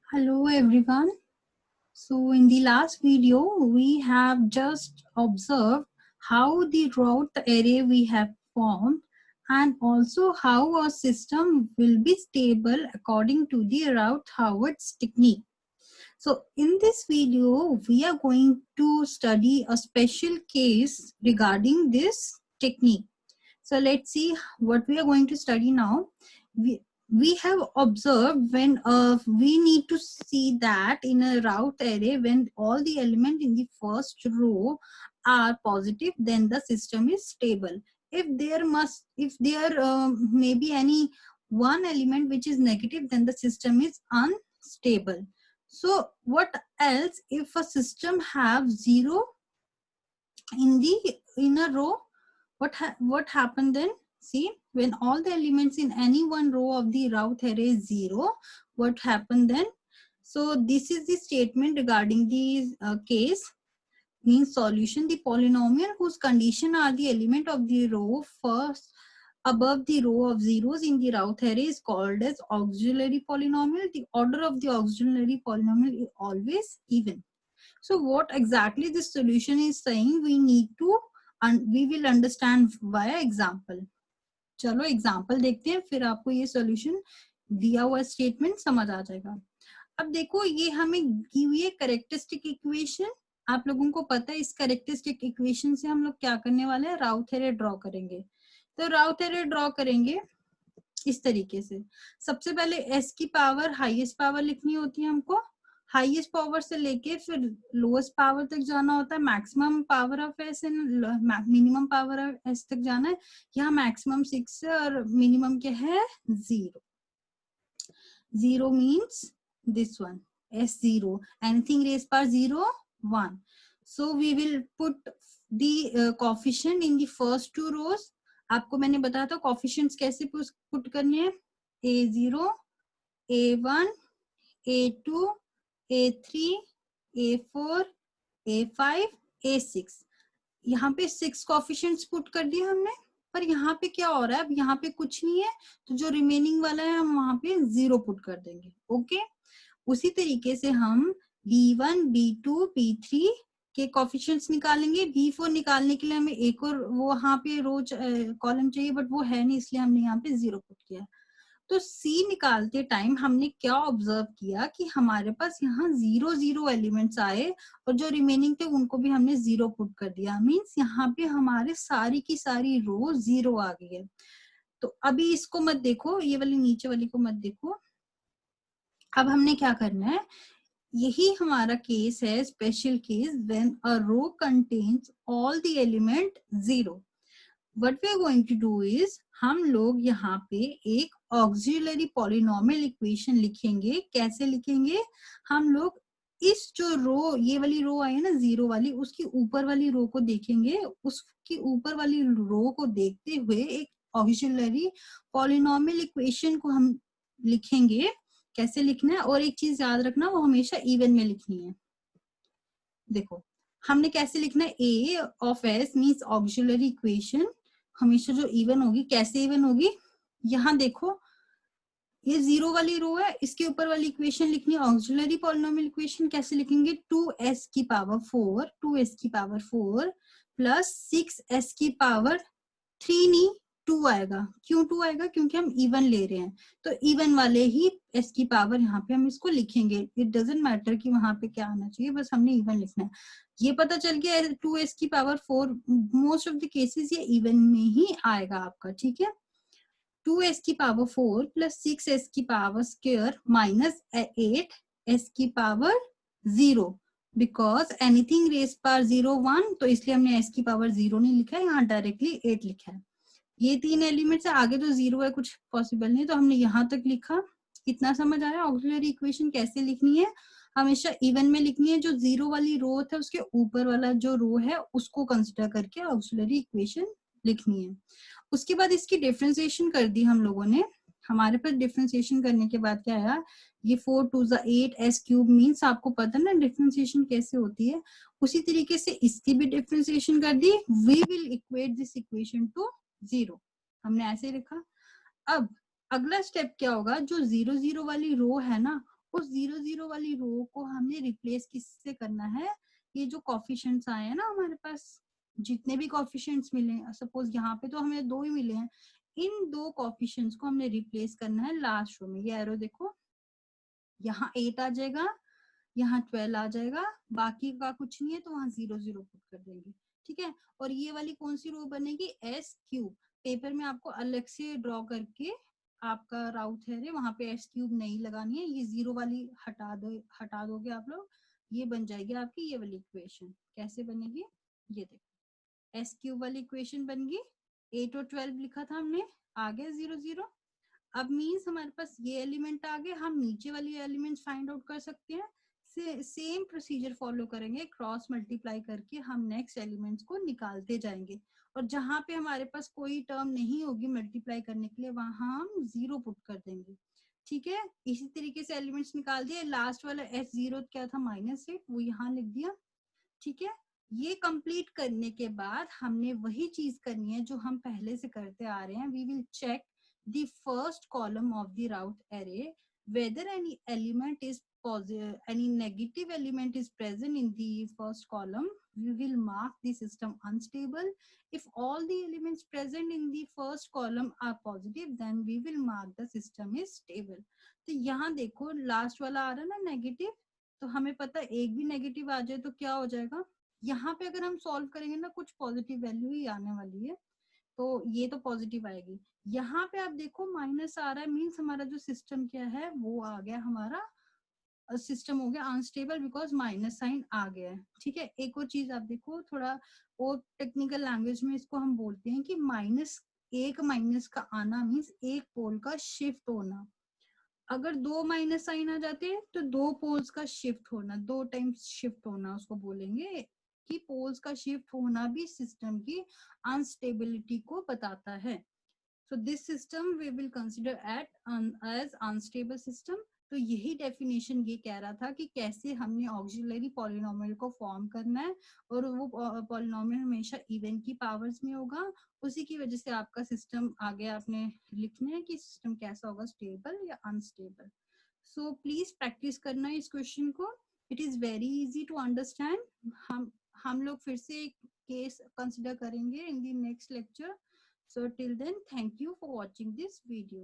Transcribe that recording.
Hello everyone. So in the last video, we have just observed how the route array we have formed and also how our system will be stable according to the Routh-Hurwitz technique. So in this video, we are going to study a special case regarding this technique. So let's see what we are going to study now. We have observed when we need to see that in a Routh array, when all the elements in the first row are positive, then the system is stable. If there may be any one element which is negative, then the system is unstable. So what else if a system have 0 in a row? What happened then? See, when all the elements in any one row of the Routh array is 0, what happened then? So this is the statement regarding the case. Means solution, the polynomial whose condition are the element of the row first above the row of zeros in the Routh array is called as auxiliary polynomial. The order of the auxiliary polynomial is always even. So what exactly this solution is saying, we need to we will understand via example. चलो example देखते हैं, फिर आपको ये solution दिया हुआ statement समझ आ जाएगा. अब देखो, ये हमें दी हुई है कैरेक्टरिस्टिक इक्वेशन. आप लोगों को पता है इस कैरेक्टरिस्टिक इक्वेशन से हम लोग क्या करने वाले हैं, राउथ एरे ड्रॉ करेंगे. तो राउथ एरे ड्रॉ करेंगे इस तरीके से. सबसे पहले एस की पावर हाईएस्ट पावर लिखनी होती है हमको. हाईएस्ट पावर से लेके फिर लोएस्ट पावर तक जाना होता है. Maximum power of S and minimum power of S तक जाना है. यहाँ मैक्सिमम 6 है और मिनिमम क्या है 0. 0 means this one, S0. Anything raised by 0, 1. So we will put the coefficient in the first two rows. आपको मैंने बताया था coefficients कैसे put करने हैं. A0, A1, A2, A3, A4, A5, A6. यहाँ पे 6 coefficients put कर दिए हमने. पर यहाँ पे क्या हो रहा है, अब यहाँ पे कुछ नहीं है, तो जो रिमेनिंग वाला है हम वहां पे 0 पुट कर देंगे. ओके. उसी तरीके से हम B1, B2, B3 के कोफिशिएंट्स निकालेंगे. B4 निकालने के लिए हमें एक और वो वहां पे रो कॉलम चाहिए, बट वो है नहीं, इसलिए हमने यहाँ पे 0 पुट किया. तो C निकालते टाइम हमने क्या ऑब्जर्व किया कि हमारे पास यहाँ 0 0 एलिमेंट्स आए और जो रिमेनिंग थे उनको भी हमने 0 पुट कर दिया. मीन्स यहाँ पे हमारे सारी की सारी रो 0 आ गई है. तो अभी इसको मत देखो, ये वाली नीचे वाली को मत देखो. अब हमने क्या करना है, यही हमारा केस है, special case, when a row contains all the element 0. What we are going to do is, हम लोग यहाँ पे एक ऑक्सिलरी पॉलिनोमियल इक्वेशन लिखेंगे. कैसे लिखेंगे, हम लोग इस जो रो, ये वाली रो आई है ना 0 वाली, उसकी ऊपर वाली रो को देखेंगे. उसकी ऊपर वाली रो को देखते हुए एक ऑक्सिलरी पॉलिनोमियल इक्वेशन को हम लिखेंगे. कैसे लिखना है, और एक चीज याद रखना, वो हमेशा इवन में लिखनी है. देखो हमने कैसे लिखना है, A of S means auxiliary equation हमेशा जो इवन होगी. कैसे इवन होगी, यहाँ देखो ये 0 वाली रो है, इसके ऊपर वाली इक्वेशन लिखनी है ऑक्सिलरी पॉलिनोमियल इक्वेशन. कैसे लिखेंगे, 2s की पावर 4, 2s की पावर 4 प्लस 6s की पावर 3 नहीं 2 आएगा. क्यों 2 आएगा, क्योंकि हम इवन ले रहे हैं, तो इवन वाले ही s की पावर यहाँ पे हम इसको लिखेंगे. इट डजंट मैटर कि वहां पे क्या आना चाहिए, बस हमने इवन लिखना है. ये पता चल गया 2s की power 4, most of the cases ये इवन में ही आएगा आपका. ठीक है. 2s की पावर 4 प्लस 6s की पावर स्क्वायर माइनस 8s की power 0. Because anything raise power 0 1, तो इसलिए हमने s की पावर 0 नहीं लिखा है, यहाँ डायरेक्टली 8 लिखा है. ये 3 एलिमेंट्स है, आगे तो 0 है, कुछ पॉसिबल नहीं, तो हमने यहाँ तक लिखा. कितना समझ आया, ऑक्सिलरी इक्वेशन कैसे लिखनी है, हमेशा इवन में लिखनी है. जो 0 वाली रो है उसके ऊपर वाला जो रो है उसको कंसिडर करके ऑक्सिलरी इक्वेशन लिखनी है. उसके बाद इसकी डिफरेंशिएशन कर दी हम लोगों ने. हमारे पास डिफरेंशिएशन करने के बाद क्या आया, ये 4 2 8 s क्यूब मीन्स आपको पता ना डिफरेंशिएशन कैसे होती है. उसी तरीके से इसकी भी डिफरेंशिएशन कर दी. We will equate this equation to 0, हमने ऐसे लिखा. अब अगला स्टेप क्या होगा, जो 0 0 वाली रो है ना उस 0 0 वाली रो को हमने रिप्लेस किससे करना है, ये जो कोफिशिएंट्स आए हैं ना हमारे पास, जितने भी कोफिशिएंट्स मिले, सपोज यहाँ पे तो हमें 2 ही मिले हैं, इन 2 कोफिशिएंट्स को हमने रिप्लेस करना है लास्ट रो में। ये एरो देखो, यहाँ 8 आ जाएगा, यहाँ 12 आ जाएगा, बाकी का कुछ नहीं है तो वहां 0 0 पुट कर देंगे, ठीक है। और ये वाली कौन सी रो बनेगी, एस क्यूब। पेपर में आपको अलग से ड्रॉ करके आपका राउट है वहां पे एस क्यूब नहीं लगानी है, ये 0 वाली हटा दोगे आप लोग, ये बन जाएगी आपकी ये वाली इक्वेशन। कैसे बनेगी, ये देखो, एस क्यूब वाली इक्वेशन बन गई। 8 और 12 लिखा था हमने, आ गया 0 0। अब मीन्स हमारे पास ये एलिमेंट आ गए, हम नीचे वाली एलिमेंट फाइंड आउट कर सकते हैं। सेम प्रोसीजर फॉलो करेंगे, क्रॉस मल्टीप्लाई करके हम नेक्स्ट एलिमेंट्स को निकालते जाएंगे, और जहां पे हमारे पास कोई टर्म नहीं होगी मल्टीप्लाई करने के लिए वहां हम 0 पुट कर देंगे, ठीक है। इसी तरीके से एलिमेंट्स निकाल दिए। लास्ट वाला S0 क्या था, -8, वो यहाँ लिख दिया, ठीक है। ये कंप्लीट करने के बाद हमने वही चीज करनी है जो हम पहले से करते आ रहे हैं। We will check the first column of the route array whether any negative element is present in the first column. We will mark the system unstable. If all the elements present in the first column are positive, then we will mark the system is stable. तो यहाँ देखो last वाला आ रहा है ना negative, तो हमें पता है एक भी नेगेटिव आ जाए तो क्या हो जाएगा, यहाँ पे अगर हम सॉल्व करेंगे ना कुछ पॉजिटिव वैल्यू ही आने वाली है, तो ये तो पॉजिटिव आएगी। यहाँ पे आप देखो माइनस आ रहा है, मीन्स हमारा जो सिस्टम क्या है वो आ गया, हमारा सिस्टम हो गया अनस्टेबल बिकॉज माइनस साइन आ गया है, ठीक है। एक और चीज आप देखो, थोड़ा और टेक्निकल लैंग्वेज में इसको हम बोलते हैं कि माइनस का आना मीन्स एक पोल का शिफ्ट होना। अगर 2 माइनस साइन आ जाते हैं तो 2 पोल्स का शिफ्ट होना, 2 टाइम्स शिफ्ट होना उसको बोलेंगे, कि पोल्स का शिफ्ट होना भी सिस्टम की अनस्टेबिलिटी को बताता है। So this system we will consider as unstable system. तो यही डेफिनेशन ये कह रहा था कि कैसे हमने ऑक्सिलरी पॉलिनोमियल को फॉर्म करना है, और वो पॉलिनोमियल हमेशा इवन की पावर्स में होगा। उसी की वजह से आपका सिस्टम आगे आपने लिखना है कि सिस्टम कैसा होगा, स्टेबल या अनस्टेबल। सो प्लीज प्रैक्टिस करना इस क्वेश्चन को, it is very easy to understand. हम लोग फिर से एक केस कंसिडर करेंगे in the next lecture. So till then, thank you for watching this video.